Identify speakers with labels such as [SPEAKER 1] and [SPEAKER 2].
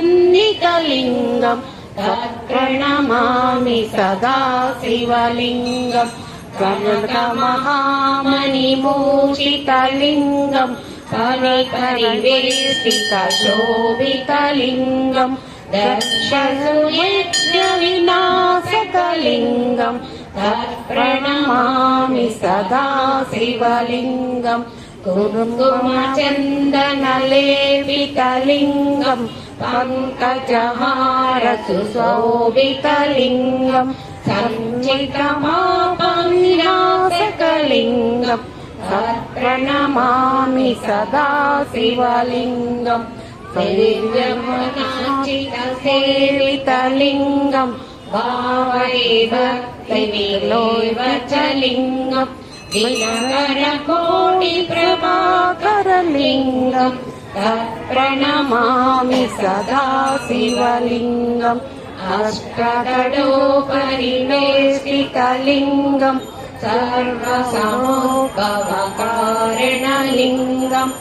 [SPEAKER 1] सन्निकलिङ्गम् तत्प्रणमामि सदा शिवलिङ्गम् कनकमहामणिभूषितलिङ्गम् परिवेष्टितशोभितलिङ्गम् दक्षसुयज्ञविनाशकलिङ्गम् तत्प्रणमामि सदा शिवलिङ्गम् कुङ्कुमचन्दनलेपितलिङ्गम् पङ्कजहारसुशोभितलिङ्गम् सञ्चितमापविनाशकलिङ्गम् तत्प्रणमामि सदा शिवलिङ्गम् सेवितलिङ्गम् भावये भक्तिविलोचलिङ्गम् दिनकरकोटिप्रभाकरलिङ्गम् तत्प्रणमामि सदा शिवलिङ्गम् अष्टगडोपरिवेष्टितलिङ्गम् सर्वसमोद्भवकारणलिङ्गम्